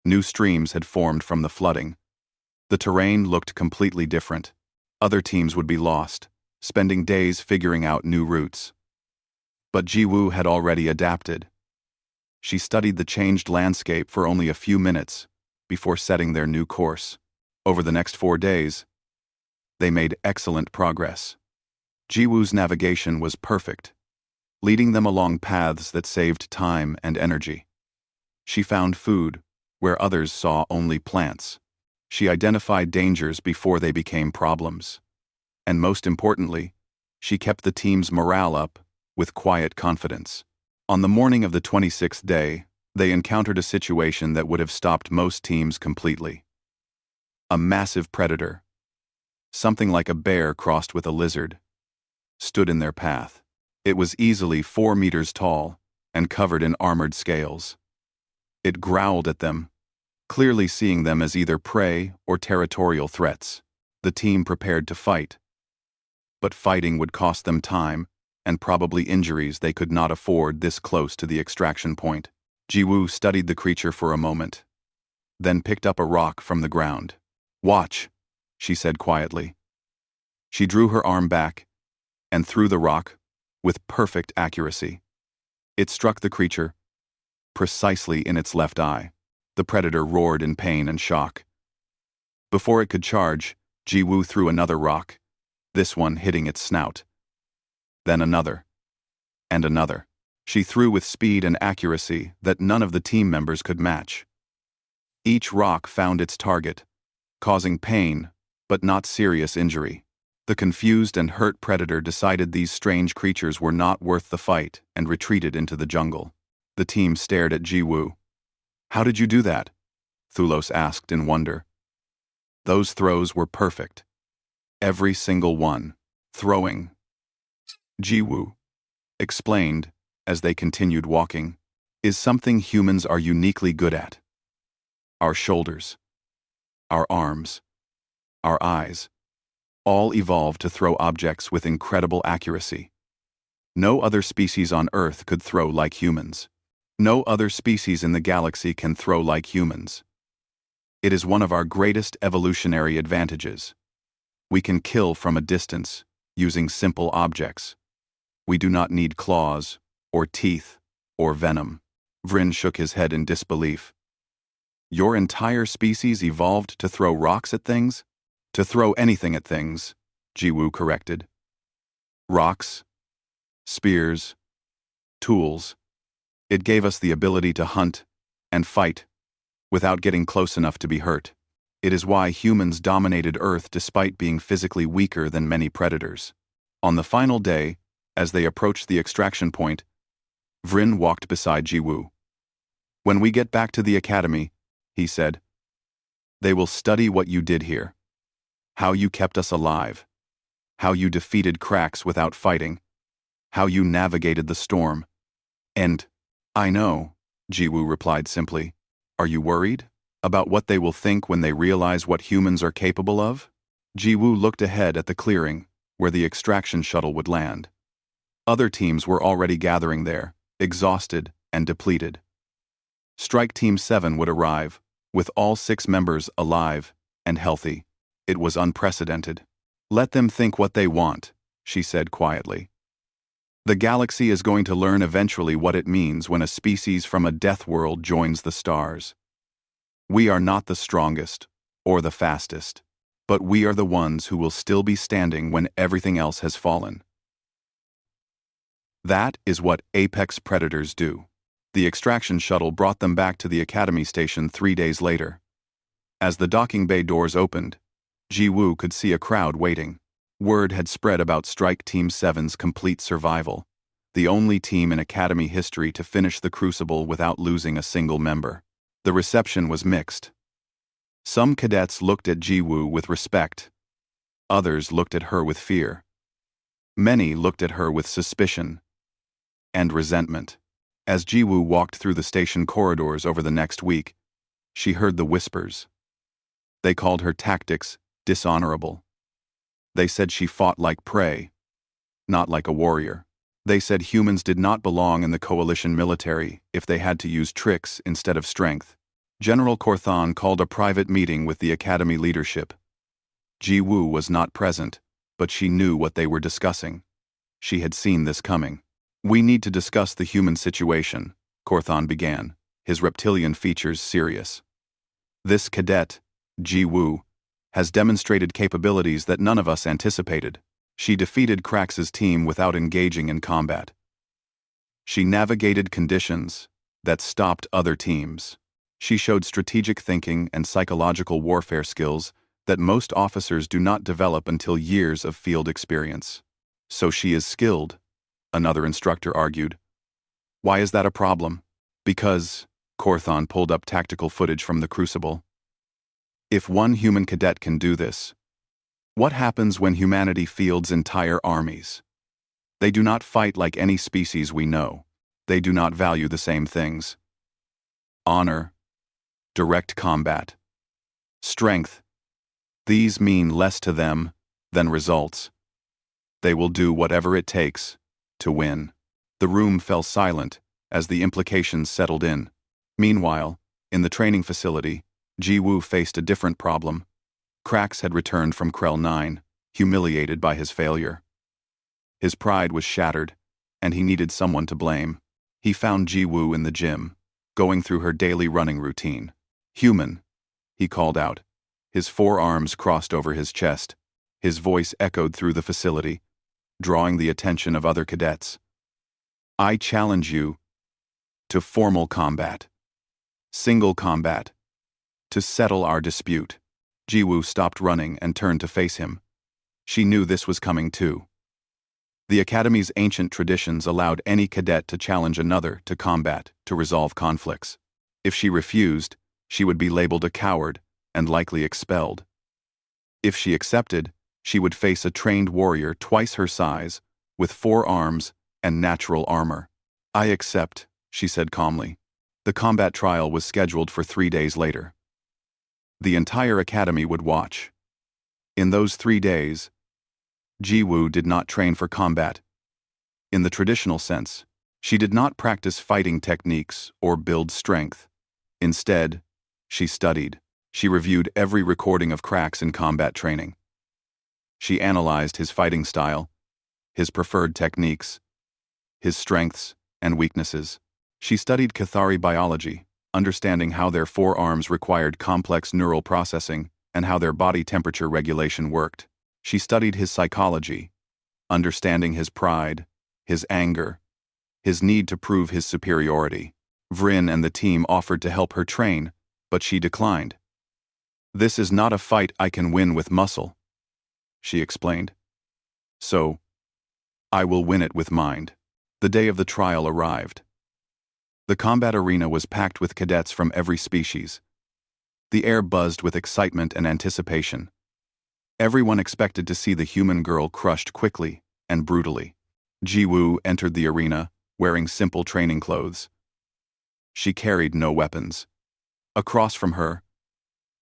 A: New streams had formed from the flooding. The terrain looked completely different. Other teams would be lost, spending days figuring out new routes. But Jiwoo had already adapted. She studied the changed landscape for only a few minutes before setting their new course. Over the next 4 days, they made excellent progress. Jiwoo's navigation was perfect, leading them along paths that saved time and energy. She found food where others saw only plants. She identified dangers before they became problems. And most importantly, she kept the team's morale up with quiet confidence. On the morning of the 26th day, they encountered a situation that would have stopped most teams completely. A massive predator, something like a bear crossed with a lizard, stood in their path. It was easily 4 meters tall and covered in armored scales. It growled at them, clearly seeing them as either prey or territorial threats. The team prepared to fight. But fighting would cost them time and probably injuries they could not afford this close to the extraction point. Jiwoo studied the creature for a moment, then picked up a rock from the ground. "Watch," she said quietly. She drew her arm back and threw the rock with perfect accuracy. It struck the creature precisely in its left eye. The predator roared in pain and shock. Before it could charge, Jiwoo threw another rock, this one hitting its snout. Then another, and another. She threw with speed and accuracy that none of the team members could match. Each rock found its target, causing pain, but not serious injury. The confused and hurt predator decided these strange creatures were not worth the fight and retreated into the jungle. The team stared at Jiwoo. "How did you do that?" Thulos asked in wonder. "Those throws were perfect. Every single one. Throwing," Jiwoo explained as they continued walking, "is something humans are uniquely good at. Our shoulders, our arms, our eyes, all evolved to throw objects with incredible accuracy. No other species on Earth could throw like humans. No other species in the galaxy can throw like humans. It is one of our greatest evolutionary advantages. We can kill from a distance, using simple objects. We do not need claws, or teeth, or venom." Vryn shook his head in disbelief. "Your entire species evolved to throw rocks at things?" "To throw anything at things," Jiwoo corrected. "Rocks, spears, tools. It gave us the ability to hunt and fight without getting close enough to be hurt. It is why humans dominated Earth despite being physically weaker than many predators." On the final day, as they approached the extraction point, Vryn walked beside Jiwoo. "When we get back to the academy," he said, "they will study what you did here. How you kept us alive. How you defeated cracks without fighting. How you navigated the storm. And, I know," Jiwoo replied simply. "Are you worried about what they will think when they realize what humans are capable of?" Jiwoo looked ahead at the clearing, where the extraction shuttle would land. Other teams were already gathering there, exhausted and depleted. Strike Team 7 would arrive, with all 6 members alive and healthy. It was unprecedented. Let them think what they want, she said quietly. The galaxy is going to learn eventually what it means when a species from a death world joins the stars. We are not the strongest, or the fastest, but we are the ones who will still be standing when everything else has fallen. That is what apex predators do. The extraction shuttle brought them back to the Academy station 3 days later. As the docking bay doors opened, Ji-woo could see a crowd waiting. Word had spread about Strike Team 7's complete survival, the only team in Academy history to finish the Crucible without losing a single member. The reception was mixed. Some cadets looked at Ji-woo with respect. Others looked at her with fear. Many looked at her with suspicion and resentment. As Ji-woo walked through the station corridors over the next week, she heard the whispers. They called her tactics dishonorable. They said she fought like prey, not like a warrior. They said humans did not belong in the coalition military if they had to use tricks instead of strength. General Korthan called a private meeting with the Academy leadership. Ji-woo was not present, but she knew what they were discussing. She had seen this coming. We need to discuss the human situation, Korthan began, his reptilian features serious. This cadet, Ji-woo, has demonstrated capabilities that none of us anticipated. She defeated Krax's team without engaging in combat. She navigated conditions that stopped other teams. She showed strategic thinking and psychological warfare skills that most officers do not develop until years of field experience. So she is skilled, another instructor argued. Why is that a problem? Because, Korthan pulled up tactical footage from the Crucible. If one human cadet can do this, what happens when humanity fields entire armies? They do not fight like any species we know. They do not value the same things. Honor, direct combat, strength. These mean less to them than results. They will do whatever it takes to win. The room fell silent as the implications settled in. Meanwhile, in the training facility, Ji-woo faced a different problem. Krax had returned from Krell 9, humiliated by his failure. His pride was shattered, and he needed someone to blame. He found Ji-woo in the gym, going through her daily running routine. Human, he called out. His forearms crossed over his chest. His voice echoed through the facility, drawing the attention of other cadets. I challenge you to formal combat. Single combat. To settle our dispute. Ji-woo stopped running and turned to face him. She knew this was coming too. The Academy's ancient traditions allowed any cadet to challenge another to combat to resolve conflicts. If she refused, she would be labeled a coward and likely expelled. If she accepted, she would face a trained warrior twice her size, with 4 arms and natural armor. I accept, she said calmly. The combat trial was scheduled for 3 days later. The entire Academy would watch. In those 3 days, Ji-woo did not train for combat. In the traditional sense, she did not practice fighting techniques or build strength. Instead, she studied. She reviewed every recording of Krax in combat training. She analyzed his fighting style, his preferred techniques, his strengths and weaknesses. She studied Cathari biology, understanding how their forearms required complex neural processing and how their body temperature regulation worked. She studied his psychology, understanding his pride, his anger, his need to prove his superiority. Vryn and the team offered to help her train, but she declined. This is not a fight I can win with muscle, she explained. So, I will win it with mind. The day of the trial arrived. The combat arena was packed with cadets from every species. The air buzzed with excitement and anticipation. Everyone expected to see the human girl crushed quickly and brutally. Ji-woo entered the arena, wearing simple training clothes. She carried no weapons. Across from her,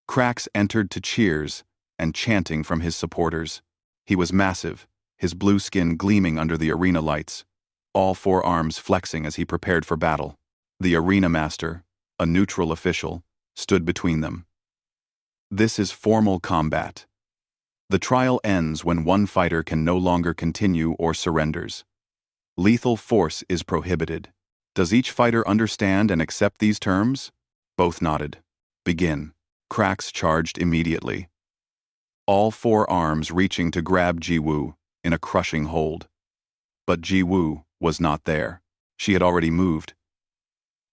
A: Krax entered to cheers and chanting from his supporters. He was massive, his blue skin gleaming under the arena lights, all 4 arms flexing as he prepared for battle. The arena master, a neutral official, stood between them. This is formal combat. The trial ends when one fighter can no longer continue or surrenders. Lethal force is prohibited. Does each fighter understand and accept these terms? Both nodded. Begin. Cracks charged immediately, all four arms reaching to grab Ji-woo in a crushing hold. But Ji-woo was not there. She had already moved,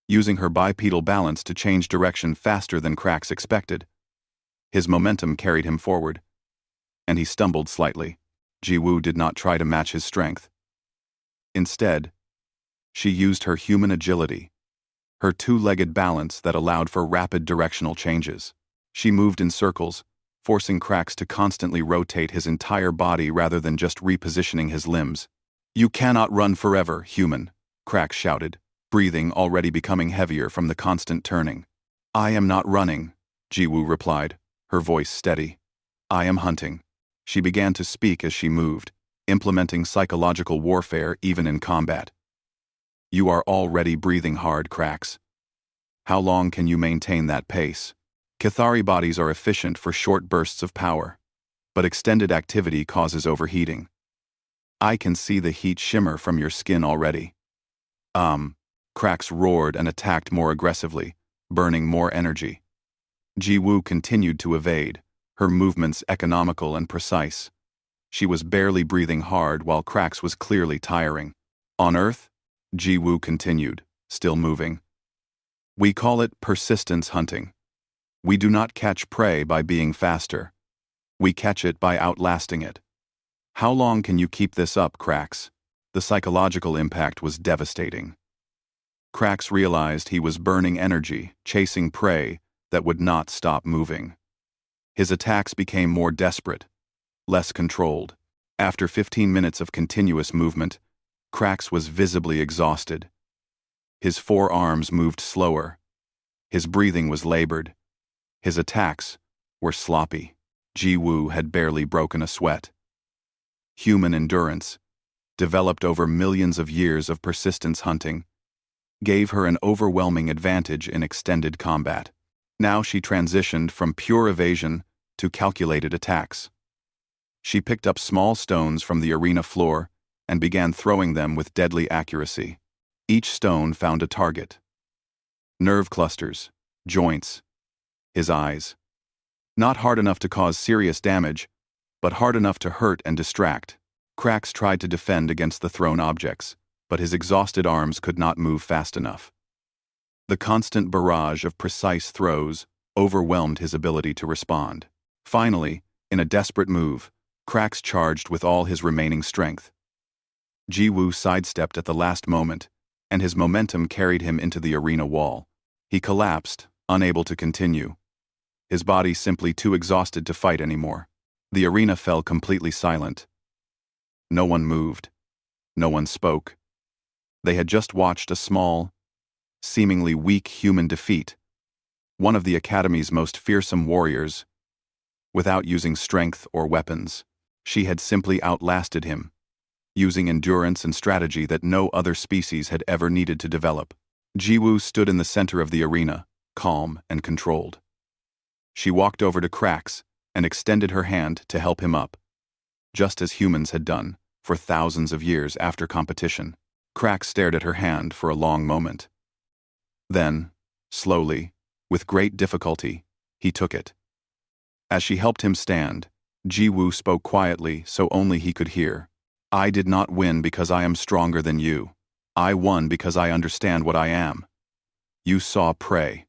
A: using her bipedal balance to change direction faster than Cracks expected. His momentum carried him forward, and he stumbled slightly. Ji-woo did not try to match his strength. Instead, she used her human agility, her two-legged balance that allowed for rapid directional changes. She moved in circles, forcing Cracks to constantly rotate his entire body rather than just repositioning his limbs. "You cannot run forever, human," Cracks shouted, breathing already becoming heavier from the constant turning. "I am not running," Ji-woo replied, her voice steady. "I am hunting." She began to speak as she moved, implementing psychological warfare even in combat. "You are already breathing hard, Cracks. How long can you maintain that pace? Cathari bodies are efficient for short bursts of power, but extended activity causes overheating. I can see the heat shimmer from your skin already." Cracks roared and attacked more aggressively, burning more energy. Ji-woo continued to evade, her movements economical and precise. She was barely breathing hard while Cracks was clearly tiring. "On Earth," Ji-woo continued, still moving, "we call it persistence hunting. We do not catch prey by being faster. We catch it by outlasting it. How long can you keep this up, Cracks?" The psychological impact was devastating. Cracks realized he was burning energy, chasing prey that would not stop moving. His attacks became more desperate, less controlled. After 15 minutes of continuous movement, Cracks was visibly exhausted. His forearms moved slower. His breathing was labored. His attacks were sloppy. Ji-woo had barely broken a sweat. Human endurance, developed over millions of years of persistence hunting, gave her an overwhelming advantage in extended combat. Now she transitioned from pure evasion to calculated attacks. She picked up small stones from the arena floor and began throwing them with deadly accuracy. Each stone found a target. Nerve clusters, joints, his eyes. Not hard enough to cause serious damage, but hard enough to hurt and distract. Cracks tried to defend against the thrown objects, but his exhausted arms could not move fast enough. The constant barrage of precise throws overwhelmed his ability to respond. Finally, in a desperate move, Cracks charged with all his remaining strength. Ji-woo sidestepped at the last moment, and his momentum carried him into the arena wall. He collapsed, unable to continue, his body simply too exhausted to fight anymore. The arena fell completely silent. No one moved. No one spoke. They had just watched a small, seemingly weak human defeat one of the Academy's most fearsome warriors, without using strength or weapons. She had simply outlasted him, using endurance and strategy that no other species had ever needed to develop. Ji-woo stood in the center of the arena, calm and controlled. She walked over to Cracks and extended her hand to help him up, just as humans had done for thousands of years after competition. Cracks stared at her hand for a long moment. Then, slowly, with great difficulty, he took it. As she helped him stand, Ji-woo spoke quietly so only he could hear. "I did not win because I am stronger than you. I won because I understand what I am. You saw prey.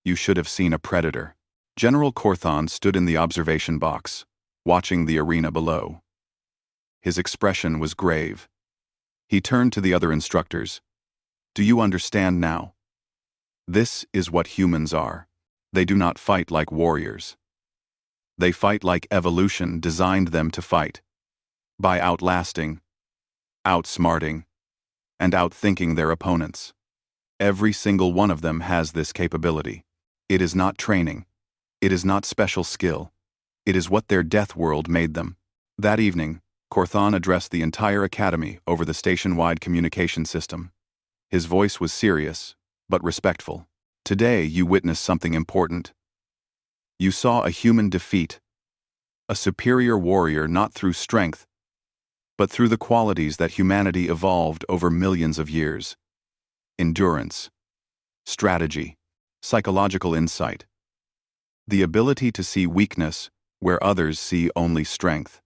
A: You should have seen a predator." General Korthon stood in the observation box, watching the arena below. His expression was grave. He turned to the other instructors. "Do you understand now? This is what humans are. They do not fight like warriors. They fight like evolution designed them to fight, by outlasting, outsmarting, and outthinking their opponents. Every single one of them has this capability. It is not training. It is not special skill. It is what their death world made them." That evening, Korthon addressed the entire Academy over the station-wide communication system. His voice was serious, but respectful. "Today you witnessed something important. You saw a human defeat a superior warrior not through strength, but through the qualities that humanity evolved over millions of years: endurance, strategy, psychological insight, the ability to see weakness where others see only strength.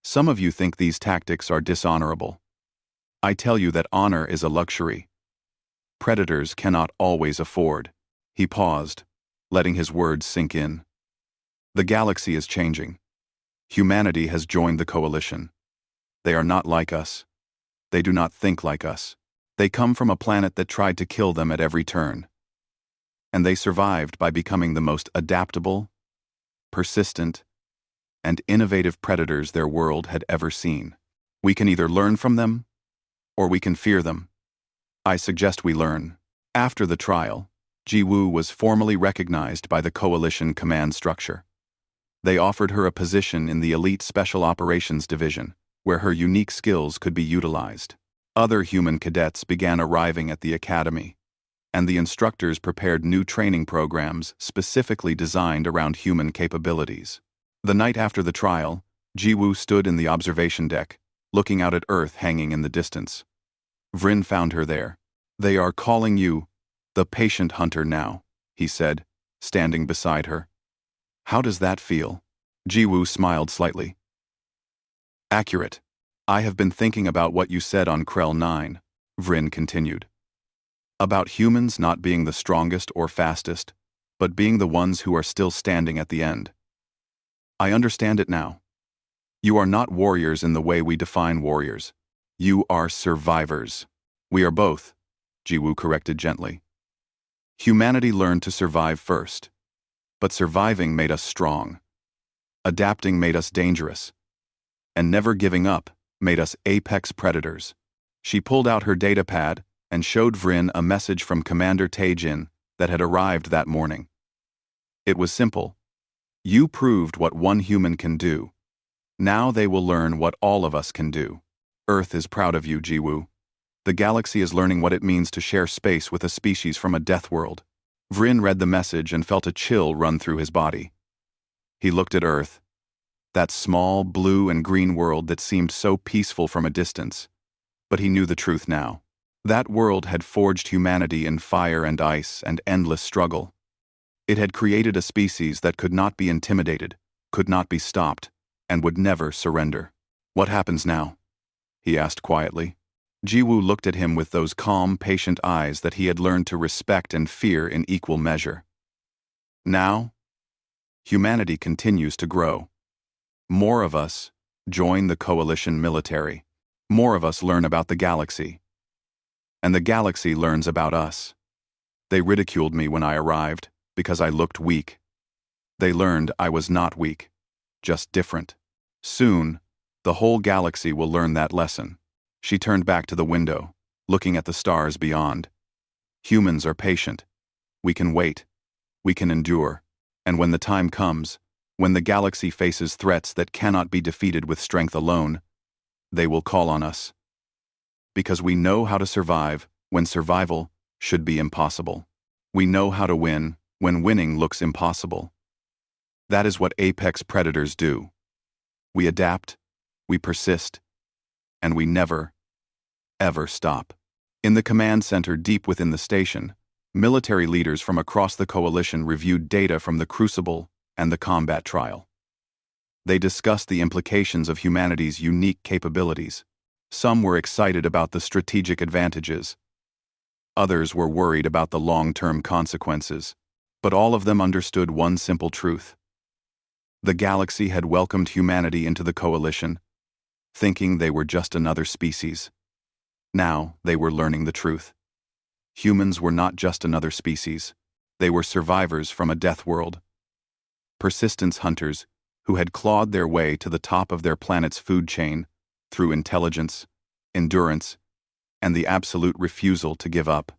A: Some of you think these tactics are dishonorable. I tell you that honor is a luxury predators cannot always afford. He paused, letting his words sink in. The galaxy is changing. Humanity has joined the coalition. They are not like us. They do not think like us. They come from a planet that tried to kill them at every turn. And they survived by becoming the most adaptable, persistent, and innovative predators their world had ever seen. We can either learn from them, or we can fear them. I suggest we learn. After the trial, Ji-woo was formally recognized by the Coalition command structure. They offered her a position in the Elite Special Operations Division, where her unique skills could be utilized. Other human cadets began arriving at the academy, and the instructors prepared new training programs specifically designed around human capabilities. The night after the trial, Ji-woo stood in the observation deck, looking out at Earth hanging in the distance. Vrin found her there. "They are calling you the patient hunter now," he said, standing beside her. "How does that feel?" Ji-woo smiled slightly. "Accurate. I have been thinking about what you said on Krell 9, Vrin continued. About humans not being the strongest or fastest, but being the ones who are still standing at the end. I understand it now. You are not warriors in the way we define warriors. You are survivors. We are both," Ji-woo corrected gently. "Humanity learned to survive first, but surviving made us strong. Adapting made us dangerous. And never giving up made us apex predators." She pulled out her datapad and showed Vrin a message from Commander Tae-jin that had arrived that morning. It was simple. "You proved what one human can do. Now they will learn what all of us can do. Earth is proud of you, Ji-woo. The galaxy is learning what it means to share space with a species from a death world." Vrin read the message and felt a chill run through his body. He looked at Earth, that small blue and green world that seemed so peaceful from a distance. But he knew the truth now. That world had forged humanity in fire and ice and endless struggle. It had created a species that could not be intimidated, could not be stopped, and would never surrender. "What happens now?" he asked quietly. Ji-woo looked at him with those calm, patient eyes that he had learned to respect and fear in equal measure. "Now, humanity continues to grow. More of us join the coalition military. More of us learn about the galaxy. And the galaxy learns about us. They ridiculed me when I arrived because I looked weak. They learned I was not weak, just different. Soon, the whole galaxy will learn that lesson." She turned back to the window, looking at the stars beyond. "Humans are patient. We can wait. We can endure. And when the time comes, when the galaxy faces threats that cannot be defeated with strength alone, they will call on us. Because we know how to survive when survival should be impossible. We know how to win when winning looks impossible. That is what apex predators do. We adapt, we persist, and we never, ever stop." In the command center deep within the station, military leaders from across the coalition reviewed data from the Crucible and the combat trial. They discussed the implications of humanity's unique capabilities. Some were excited about the strategic advantages. Others were worried about the long-term consequences. But all of them understood one simple truth. The galaxy had welcomed humanity into the coalition, thinking they were just another species. Now they were learning the truth. Humans were not just another species. They were survivors from a death world. Persistence hunters who had clawed their way to the top of their planet's food chain through intelligence, endurance, and the absolute refusal to give up.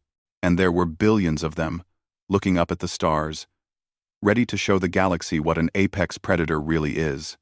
A: And there were billions of them, looking up at the stars, ready to show the galaxy what an apex predator really is.